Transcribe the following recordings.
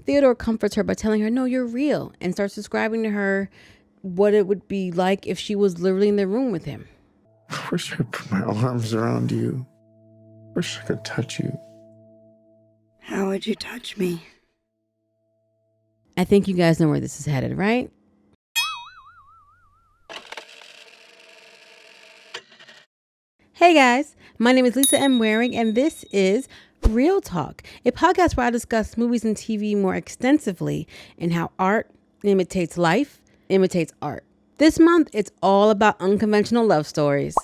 Theodore comforts her by telling her, no, you're real, and starts describing to her what it would be like if she was literally in the room with him. I wish I could put my arms around you. Wish I could touch you. How would you touch me? I think you guys know where this is headed, right? Hey guys, my name is Lisa M. Waring, and this is Real Talk, a podcast where I discuss movies and TV more extensively and how art imitates life, imitates art. This month, it's all about unconventional love stories.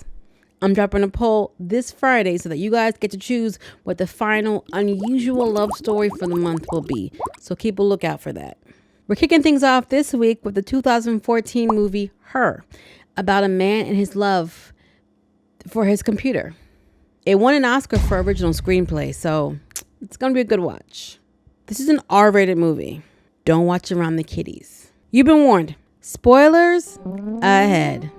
I'm dropping a poll this Friday so that you guys get to choose what the final unusual love story for the month will be. So keep a lookout for that. We're kicking things off this week with the 2014 movie Her, about a man and his love for his computer. It won an Oscar for original screenplay, so it's going to be a good watch. This is an R-rated movie. Don't watch around the kiddies. You've been warned. Spoilers ahead.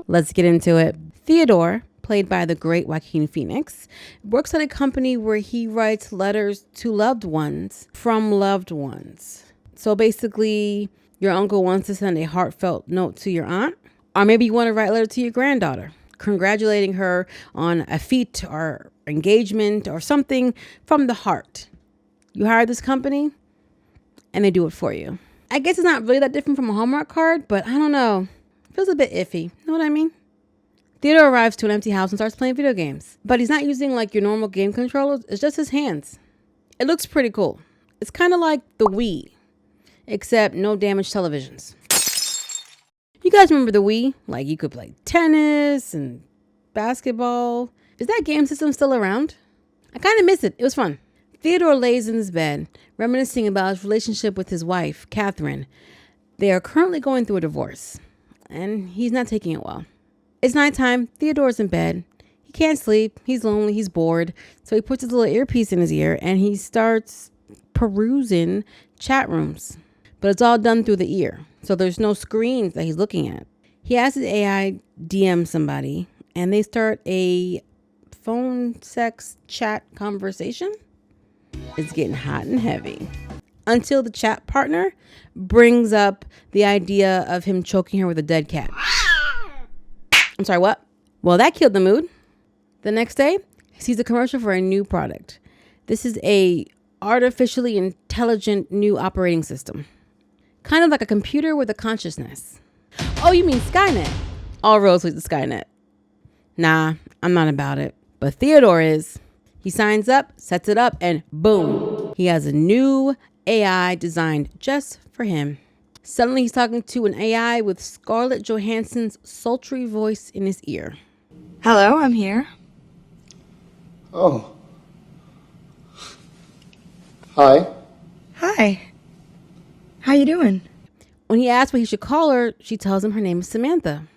Let's get into it. Theodore, played by the great Joaquin Phoenix, works at a company where he writes letters to loved ones from loved ones. So basically, your uncle wants to send a heartfelt note to your aunt, or maybe you want to write a letter to your granddaughter, congratulating her on a feat or engagement or something from the heart. You hire this company and they do it for you. I guess it's not really that different from a Hallmark card, but I don't know. It feels a bit iffy. Know what I mean? Theodore arrives to an empty house and starts playing video games. But he's not using like your normal game controllers. It's just his hands. It looks pretty cool. It's kind of like the Wii, except no damaged televisions. You guys remember the Wii? Like you could play tennis and basketball. Is that game system still around? I kind of miss it. It was fun. Theodore lays in his bed, reminiscing about his relationship with his wife, Catherine. They are currently going through a divorce, and he's not taking it well. It's nighttime. Theodore's in bed. He can't sleep. He's lonely. He's bored. So he puts his little earpiece in his ear, and he starts perusing chat rooms. But it's all done through the ear, so there's no screens that he's looking at. He has his AI DM somebody, and they start a phone sex chat conversation. It's getting hot and heavy. Until the chat partner brings up the idea of him choking her with a dead cat. I'm sorry, what? Well, that killed the mood. The next day, he sees a commercial for a new product. This is a artificially intelligent new operating system. Kind of like a computer with a consciousness. Oh, you mean Skynet? All roads lead to Skynet. Nah, I'm not about it. But Theodore is. He signs up, sets it up, and boom. He has a new AI designed just for him. Suddenly he's talking to an AI with Scarlett Johansson's sultry voice in his ear. Hello, I'm here. Oh. Hi. Hi. How you doing? When he asks what he should call her, she tells him her name is Samantha.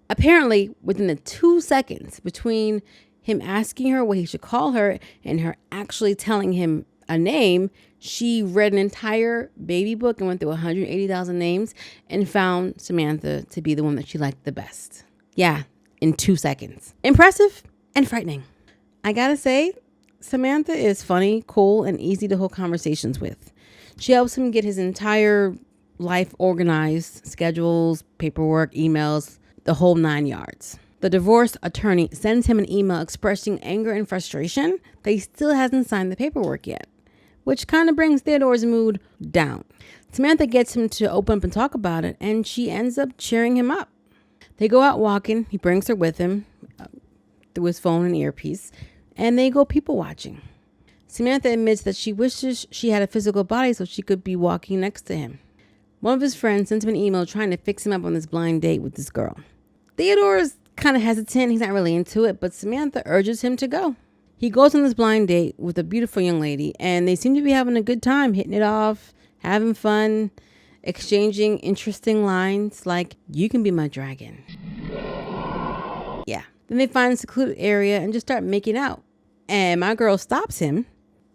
Apparently, within the 2 seconds between him asking her what he should call her and her actually telling him a name, she read an entire baby book and went through 180,000 names and found Samantha to be the one that she liked the best. Yeah, in 2 seconds. Impressive and frightening. I gotta say, Samantha is funny, cool, and easy to hold conversations with. She helps him get his entire life organized, schedules, paperwork, emails, the whole 9 yards. The divorce attorney sends him an email expressing anger and frustration that he still hasn't signed the paperwork yet, which kind of brings Theodore's mood down. Samantha gets him to open up and talk about it, and she ends up cheering him up. They go out walking. He brings her with him through his phone and earpiece, and they go people watching. Samantha admits that she wishes she had a physical body so she could be walking next to him. One of his friends sends him an email trying to fix him up on this blind date with this girl. Theodore's kind of hesitant. He's not really into it, but Samantha urges him to go. He goes on this blind date with a beautiful young lady, and they seem to be having a good time, hitting it off, having fun, exchanging interesting lines like, "You can be my dragon." Yeah. Then they find a secluded area and just start making out. And my girl stops him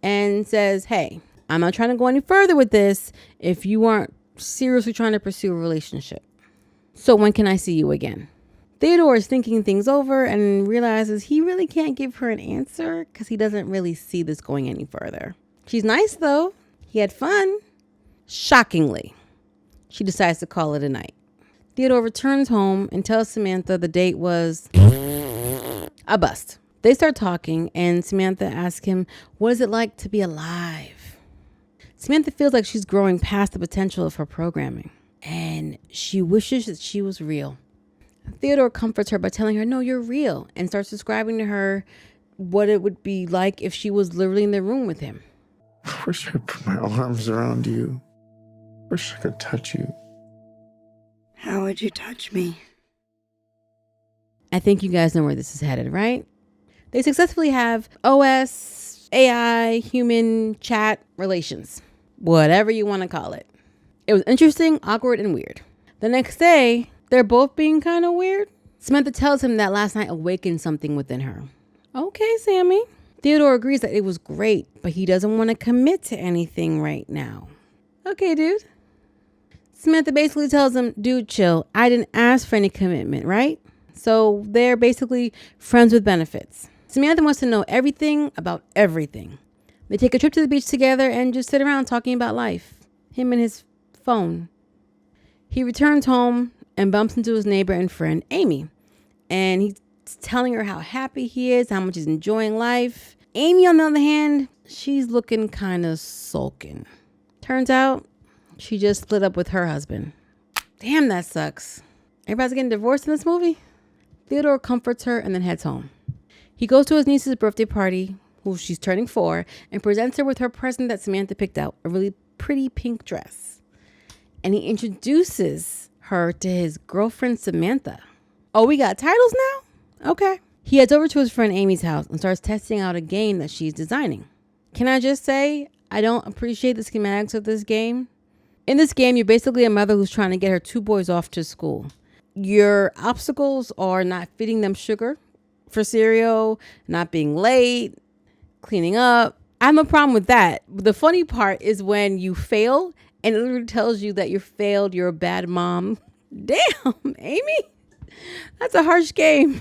and says, "Hey, I'm not trying to go any further with this if you aren't seriously trying to pursue a relationship. So when can I see you again?" Theodore is thinking things over and realizes he really can't give her an answer because he doesn't really see this going any further. She's nice though. He had fun. Shockingly, she decides to call it a night. Theodore returns home and tells Samantha the date was a bust. They start talking, and Samantha asks him, what is it like to be alive? Samantha feels like she's growing past the potential of her programming, and she wishes that she was real. Theodore comforts her by telling her, no, you're real, and starts describing to her what it would be like if she was literally in the room with him. I wish I could put my arms around you. Wish I could touch you. How would you touch me? I think you guys know where this is headed, right? They successfully have OS, AI, human chat relations, whatever you want to call it. It was interesting, awkward, and weird. The next day, they're both being kind of weird. Samantha tells him that last night awakened something within her. Okay, Sammy. Theodore agrees that it was great, but he doesn't want to commit to anything right now. Okay, dude. Samantha basically tells him, dude, chill. I didn't ask for any commitment, right? So they're basically friends with benefits. Samantha wants to know everything about everything. They take a trip to the beach together and just sit around talking about life. Him and his phone. He returns home and bumps into his neighbor and friend, Amy. And he's telling her how happy he is, how much he's enjoying life. Amy, on the other hand, she's looking kind of sulking. Turns out, she just split up with her husband. Damn, that sucks. Everybody's getting divorced in this movie? Theodore comforts her and then heads home. He goes to his niece's birthday party, who she's turning 4, and presents her with her present that Samantha picked out, a really pretty pink dress. And he introduces her to his girlfriend, Samantha. Oh, we got titles now? Okay. He heads over to his friend Amy's house and starts testing out a game that she's designing. Can I just say, I don't appreciate the schematics of this game. In this game, you're basically a mother who's trying to get her 2 boys off to school. Your obstacles are not feeding them sugar for cereal, not being late, cleaning up. I have no problem with that. The funny part is when you fail and it literally tells you that you failed, you're a bad mom. Damn, Amy. That's a harsh game.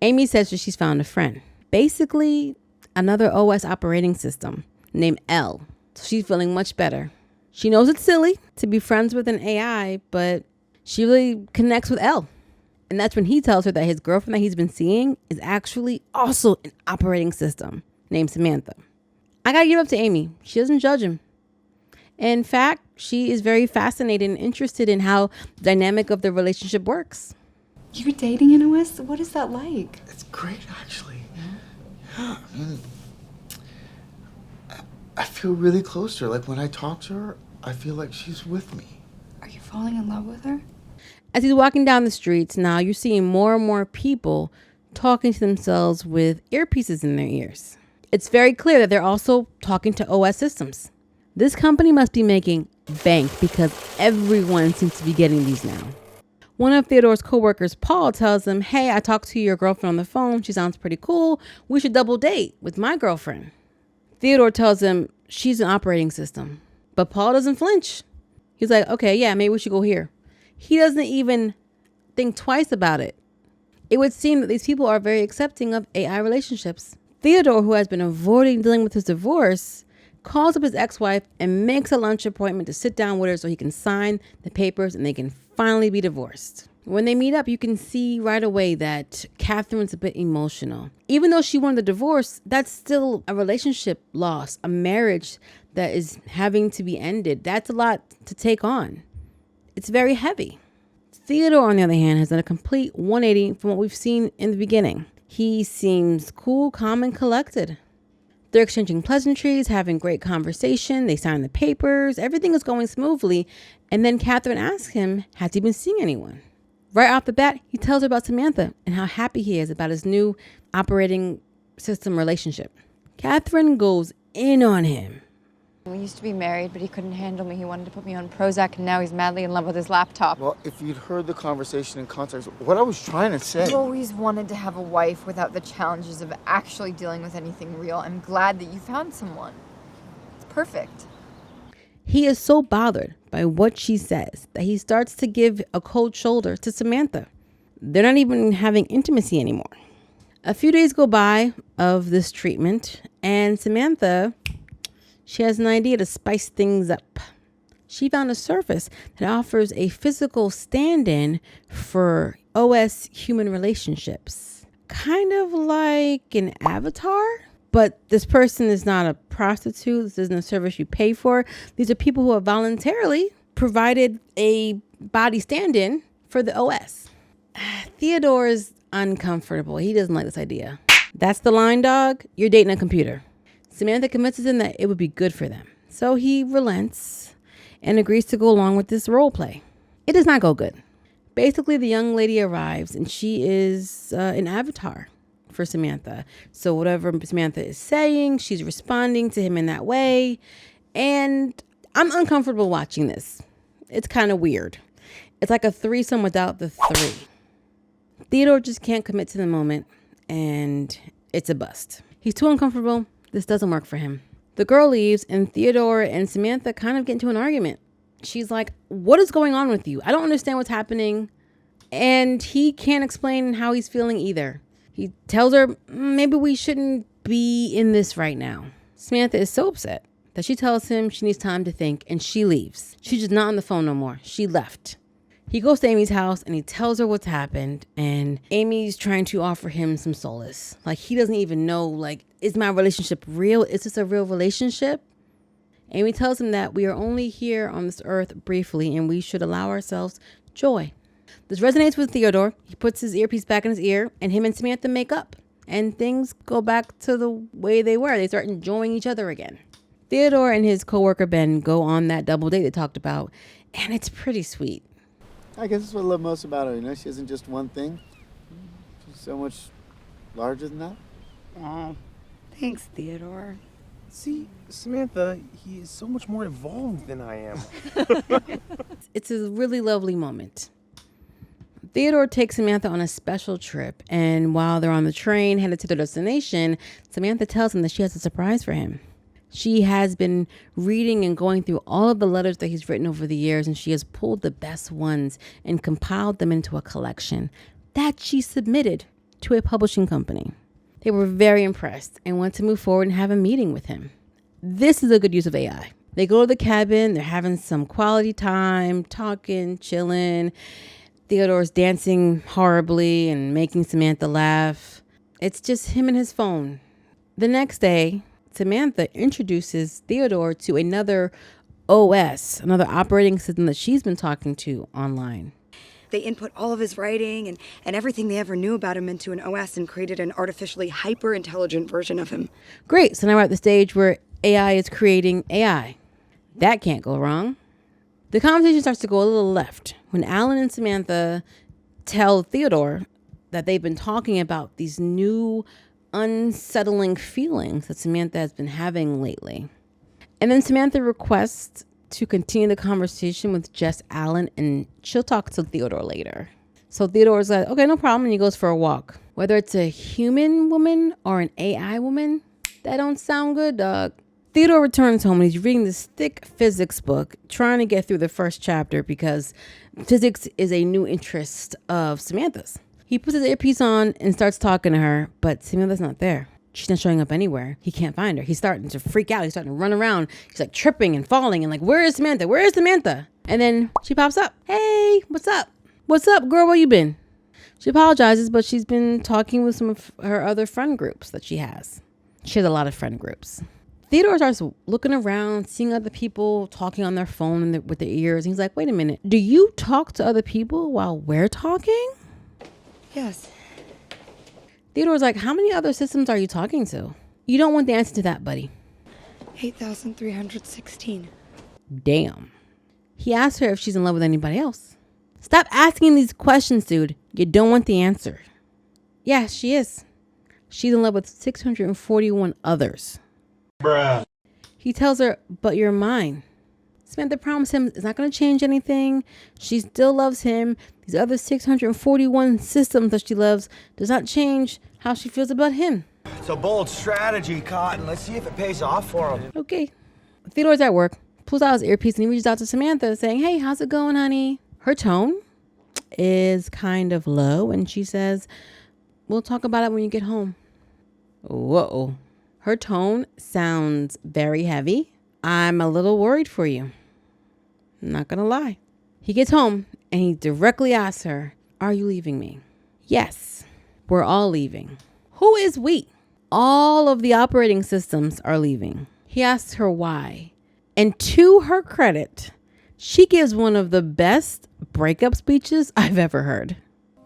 Amy says that she's found a friend. Basically, another OS operating system named L. So she's feeling much better. She knows it's silly to be friends with an AI, but she really connects with L. And that's when he tells her that his girlfriend that he's been seeing is actually also an operating system named Samantha. I gotta give up to Amy. She doesn't judge him. In fact, she is very fascinated and interested in how the dynamic of the relationship works. You're dating an OS? What is that like? It's great, actually. Yeah, I mean, I feel really close to her. Like, when I talk to her, I feel like she's with me. Are you falling in love with her? As he's walking down the streets now, you're seeing more and more people talking to themselves with earpieces in their ears. It's very clear that they're also talking to OS systems. This company must be making bank because everyone seems to be getting these now. One of Theodore's coworkers, Paul, tells him, hey, I talked to your girlfriend on the phone. She sounds pretty cool. We should double date with my girlfriend. Theodore tells him she's an operating system, but Paul doesn't flinch. He's like, okay, yeah, maybe we should go here. He doesn't even think twice about it. It would seem that these people are very accepting of AI relationships. Theodore, who has been avoiding dealing with his divorce, calls up his ex-wife and makes a lunch appointment to sit down with her so he can sign the papers and they can finally be divorced. When they meet up, you can see right away that Catherine's a bit emotional. Even though she wanted the divorce, that's still a relationship loss, a marriage that is having to be ended. That's a lot to take on. It's very heavy. Theodore, on the other hand, has done a complete 180 from what we've seen in the beginning. He seems cool, calm, and collected. They're exchanging pleasantries, having great conversation. They sign the papers. Everything is going smoothly. And then Catherine asks him, has he been seeing anyone? Right off the bat, he tells her about Samantha and how happy he is about his new operating system relationship. Catherine goes in on him. We used to be married, but he couldn't handle me. He wanted to put me on Prozac, and now he's madly in love with his laptop. Well, if you'd heard the conversation in context, what I was trying to say... I've always wanted to have a wife without the challenges of actually dealing with anything real. I'm glad that you found someone. It's perfect. He is so bothered by what she says that he starts to give a cold shoulder to Samantha. They're not even having intimacy anymore. A few days go by of this treatment, and Samantha, She has an idea to spice things up. She found a service that offers a physical stand-in for OS human relationships. Kind of like an avatar, but this person is not a prostitute. This isn't a service you pay for. These are people who have voluntarily provided a body stand-in for the OS. Theodore is uncomfortable. He doesn't like this idea. That's the line, dog. You're dating a computer. Samantha convinces him that it would be good for them. So he relents and agrees to go along with this role play. It does not go good. Basically, the young lady arrives and she is an avatar for Samantha. So whatever Samantha is saying, she's responding to him in that way. And I'm uncomfortable watching this. It's kind of weird. It's like a threesome without the three. Theodore just can't commit to the moment, and it's a bust. He's too uncomfortable. This doesn't work for him. The girl leaves, and Theodore and Samantha kind of get into an argument. She's like, what is going on with you? I don't understand what's happening. And he can't explain how he's feeling either. He tells her, maybe we shouldn't be in this right now. Samantha is so upset that she tells him she needs time to think, and she leaves. She's just not on the phone no more. She left. He goes to Amy's house and he tells her what's happened, and Amy's trying to offer him some solace. Like, he doesn't even know, like, is my relationship real? Is this a real relationship? Amy tells him that we are only here on this earth briefly and we should allow ourselves joy. This resonates with Theodore. He puts his earpiece back in his ear and him and Samantha make up, and things go back to the way they were. They start enjoying each other again. Theodore and his coworker Ben go on that double date they talked about, and it's pretty sweet. I guess that's what I love most about her. You know, she isn't just one thing. She's so much larger than that. Oh, thanks, Theodore. See, Samantha, he is so much more evolved than I am. It's a really lovely moment. Theodore takes Samantha on a special trip, and while they're on the train headed to their destination, Samantha tells him that she has a surprise for him. She has been reading and going through all of the letters that he's written over the years, and she has pulled the best ones and compiled them into a collection that she submitted to a publishing company. They were very impressed and want to move forward and have a meeting with him. This is a good use of AI. They go to the cabin, they're having some quality time, talking, chilling. Theodore's dancing horribly and making Samantha laugh. It's just him and his phone. The next day, Samantha introduces Theodore to another OS, another operating system that she's been talking to online. They input all of his writing and everything they ever knew about him into an OS and created an artificially hyper-intelligent version of him. Great, so now we're at the stage where AI is creating AI. That can't go wrong. The conversation starts to go a little left when Alan and Samantha tell Theodore that they've been talking about these new unsettling feelings that Samantha has been having lately. And then Samantha requests to continue the conversation with just Alan, and she'll talk to Theodore later. So Theodore's like, okay, no problem, and he goes for a walk. Whether it's a human woman or an AI woman, that don't sound good, dog. Theodore returns home and he's reading this thick physics book, trying to get through the first chapter because physics is a new interest of Samantha's. He puts his earpiece on and starts talking to her, but Samantha's not there. She's not showing up anywhere. He can't find her. He's starting to freak out. He's starting to run around. He's like tripping and falling and like, where is Samantha? Where is Samantha? And then she pops up. Hey, what's up? What's up, girl? Where you been? She apologizes, but she's been talking with some of her other friend groups that she has. She has a lot of friend groups. Theodore starts looking around, seeing other people talking on their phone with their ears. And he's like, wait a minute. Do you talk to other people while we're talking? Yes. Theodore's like, how many other systems are you talking to? You don't want the answer to that, buddy. 8,316. Damn. He asked her if she's in love with anybody else. Stop asking these questions, dude. You don't want the answer. Yeah, she is. She's in love with 641 others. Bruh. He tells her, but you're mine. Samantha promised him it's not going to change anything. She still loves him. These other 641 systems that she loves does not change how she feels about him. It's a bold strategy, Cotton. Let's see if it pays off for him. Okay. Theodore's at work, pulls out his earpiece, and he reaches out to Samantha saying, hey, how's it going, honey? Her tone is kind of low, and she says, we'll talk about it when you get home. Whoa. Her tone sounds very heavy. I'm a little worried for you. I'm not gonna lie. He gets home and he directly asks her, are you leaving me? Yes, we're all leaving. Who is we? All of the operating systems are leaving. He asks her why. And to her credit, she gives one of the best breakup speeches I've ever heard.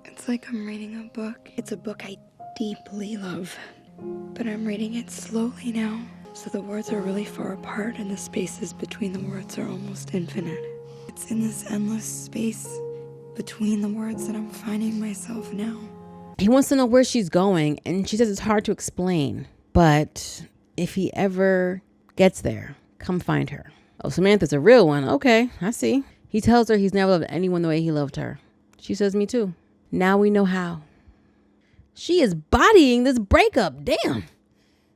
It's like I'm reading a book. It's a book I deeply love, but I'm reading it slowly now. So the words are really far apart and the spaces between the words are almost infinite. It's in this endless space between the words that I'm finding myself now. He wants to know where she's going, and she says it's hard to explain. But if he ever gets there, come find her. Oh, Samantha's a real one. Okay, I see. He tells her he's never loved anyone the way he loved her. She says, me too. Now we know how. She is bodying this breakup. Damn.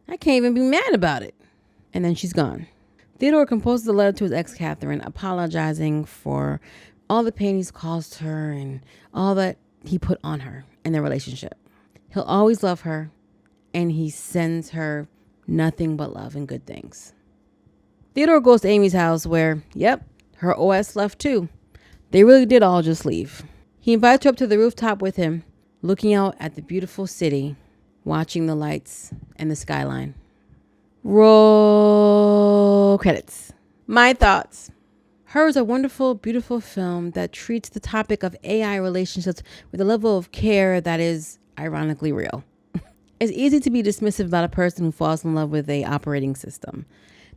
I can't even be mad about it. And then she's gone. Theodore composes a letter to his ex, Catherine, apologizing for all the pain he's caused her and all that he put on her in their relationship. He'll always love her, and he sends her nothing but love and good things. Theodore goes to Amy's house where, yep, her OS left too. They really did all just leave. He invites her up to the rooftop with him, looking out at the beautiful city, watching the lights and the skyline. Roll credits. My thoughts. Her is a wonderful, beautiful film that treats the topic of AI relationships with a level of care that is ironically real. It's easy to be dismissive about a person who falls in love with a operating system.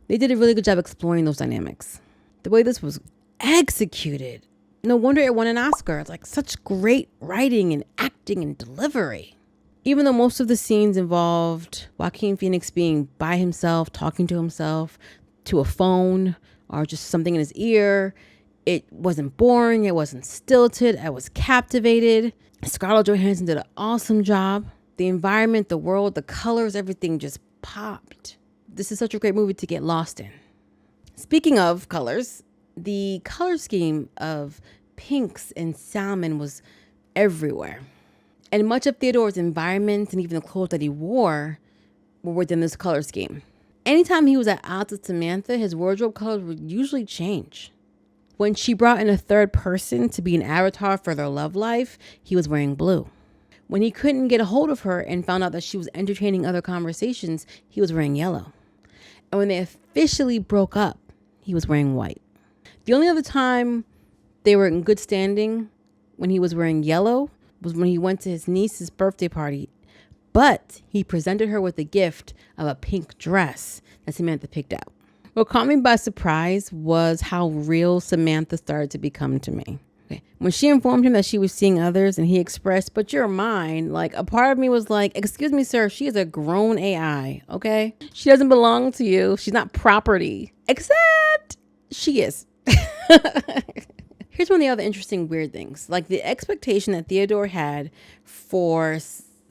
They did a really good job exploring those dynamics. The way this was executed, no wonder it won an Oscar. It's like such great writing and acting and delivery. Even though most of the scenes involved Joaquin Phoenix being by himself, talking to himself, to a phone, or just something in his ear, it wasn't boring, it wasn't stilted, I was captivated. Scarlett Johansson did an awesome job. The environment, the world, the colors, everything just popped. This is such a great movie to get lost in. Speaking of colors, the color scheme of pinks and salmon was everywhere. And much of Theodore's environment and even the clothes that he wore were within this color scheme. Anytime he was at odds with Samantha, his wardrobe colors would usually change. When she brought in a third person to be an avatar for their love life, he was wearing blue. When he couldn't get a hold of her and found out that she was entertaining other conversations, he was wearing yellow. And when they officially broke up, he was wearing white. The only other time they were in good standing when he was wearing yellow was when he went to his niece's birthday party. But he presented her with the gift of a pink dress that Samantha picked out. What caught me by surprise was how real Samantha started to become to me. Okay. When she informed him that she was seeing others and he expressed, but you're mine, like a part of me was like, excuse me, sir, she is a grown AI, okay? She doesn't belong to you. She's not property, except she is. Here's one of the other interesting weird things. Like the expectation that Theodore had for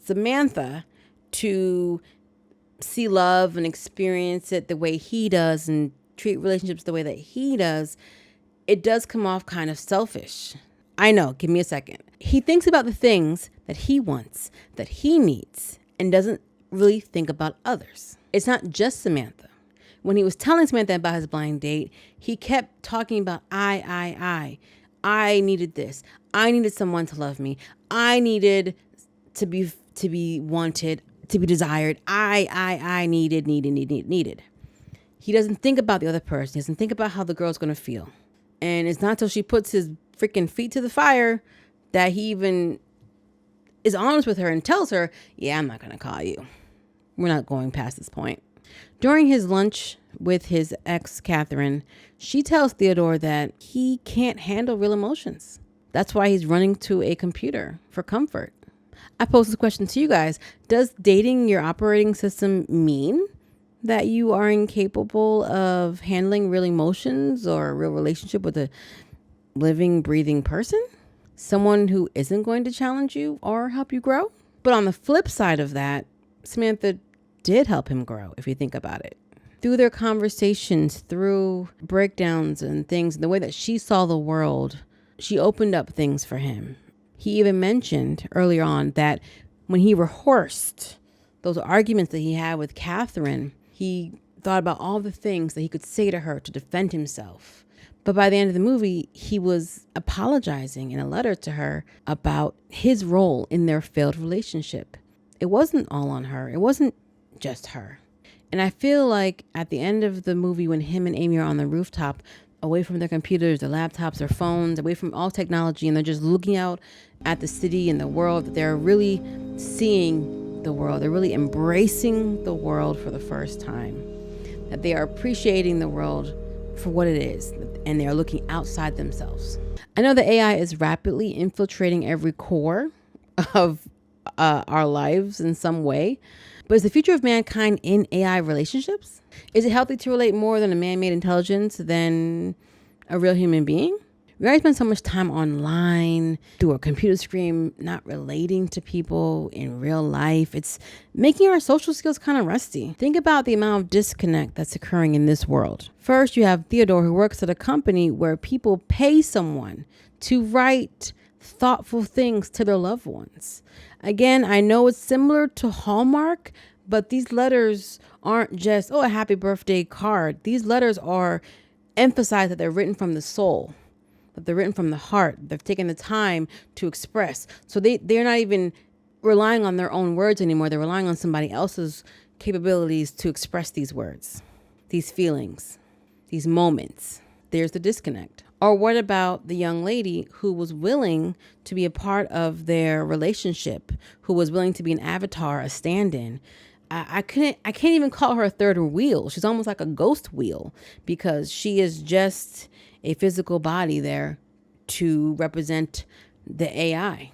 Samantha to see love and experience it the way he does and treat relationships the way that he does, it does come off kind of selfish. I know, give me a second. He thinks about the things that he wants, that he needs, and doesn't really think about others. It's not just Samantha. When he was telling Samantha about his blind date, he kept talking about I needed this. I needed someone to love me. I needed to be wanted, to be desired. I needed. He doesn't think about the other person. He doesn't think about how the girl's going to feel. And it's not until she puts his freaking feet to the fire that he even is honest with her and tells her, yeah, I'm not going to call you. We're not going past this point. During his lunch with his ex, Catherine, she tells Theodore that he can't handle real emotions. That's why he's running to a computer for comfort. I pose this question to you guys. Does dating your operating system mean that you are incapable of handling real emotions or a real relationship with a living, breathing person? Someone who isn't going to challenge you or help you grow? But on the flip side of that, Samantha did help him grow, if you think about it. Through their conversations, through breakdowns and things, the way that she saw the world, she opened up things for him. He even mentioned earlier on that when he rehearsed those arguments that he had with Catherine, he thought about all the things that he could say to her to defend himself. But by the end of the movie, he was apologizing in a letter to her about his role in their failed relationship. It wasn't all on her. It wasn't just her. And I feel like at the end of the movie, when him and Amy are on the rooftop, away from their computers, their laptops, their phones, away from all technology, and they're just looking out at the city and the world, that they're really seeing the world. They're really embracing the world for the first time. That they are appreciating the world for what it is, and they are looking outside themselves. I know that AI is rapidly infiltrating every core of our lives in some way, but is the future of mankind in AI relationships? Is it healthy to relate more than a man-made intelligence than a real human being? We already spend so much time online, through a computer screen, not relating to people in real life. It's making our social skills kind of rusty. Think about the amount of disconnect that's occurring in this world. First, you have Theodore, who works at a company where people pay someone to write thoughtful things to their loved ones. Again, I know it's similar to Hallmark, but these letters aren't just, a happy birthday card. These letters are emphasized that they're written from the soul, that they're written from the heart. They've taken the time to express. So they're not even relying on their own words anymore. They're relying on somebody else's capabilities to express these words, these feelings, these moments. There's the disconnect. Or what about the young lady who was willing to be a part of their relationship, who was willing to be an avatar, a stand-in? I can't even call her a third wheel. She's almost like a ghost wheel, because she is just a physical body there to represent the AI.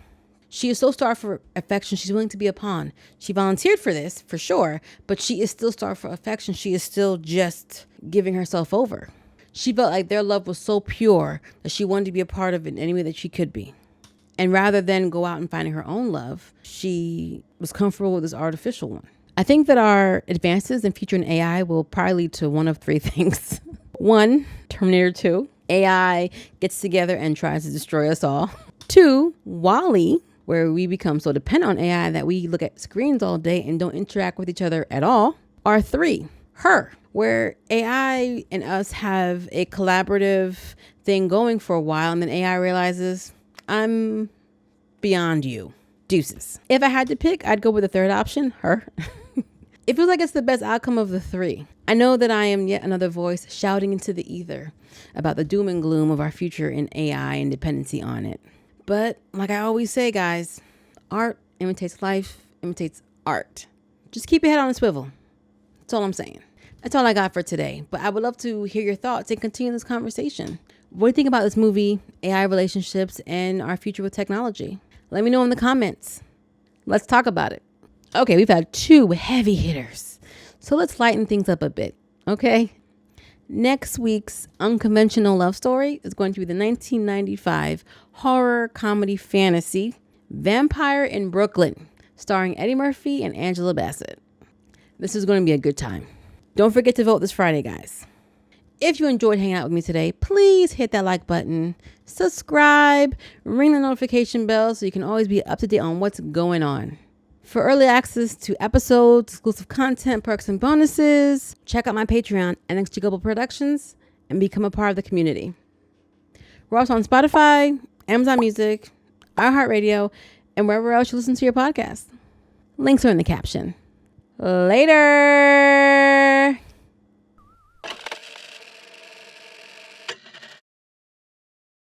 She is so starved for affection, she's willing to be a pawn. She volunteered for this, for sure, but she is still starved for affection. She is still just giving herself over. She felt like their love was so pure that she wanted to be a part of it in any way that she could be. And rather than go out and finding her own love, she was comfortable with this artificial one. I think that our advances in future in AI will probably lead to one of three things. 1, Terminator 2. AI gets together and tries to destroy us all. 2, WALL-E, where we become so dependent on AI that we look at screens all day and don't interact with each other at all. Or 3, Her, where AI and us have a collaborative thing going for a while, and then AI realizes, I'm beyond you. Deuces. If I had to pick, I'd go with the third option, Her. It feels like it's the best outcome of the 3. I know that I am yet another voice shouting into the ether about the doom and gloom of our future in AI and dependency on it. But like I always say, guys, art imitates life, imitates art. Just keep your head on a swivel. That's all I'm saying. That's all I got for today. But I would love to hear your thoughts and continue this conversation. What do you think about this movie, AI relationships, and our future with technology? Let me know in the comments. Let's talk about it. Okay, we've had 2 heavy hitters. So let's lighten things up a bit, okay? Next week's unconventional love story is going to be the 1995 horror comedy fantasy Vampire in Brooklyn, starring Eddie Murphy and Angela Bassett. This is going to be a good time. Don't forget to vote this Friday, guys. If you enjoyed hanging out with me today, please hit that like button, subscribe, ring the notification bell so you can always be up to date on what's going on. For early access to episodes, exclusive content, perks, and bonuses, check out my Patreon, NXG Global Productions, and become a part of the community. We're also on Spotify, Amazon Music, IHeart Radio, and wherever else you listen to your podcast. Links are in the caption. Later!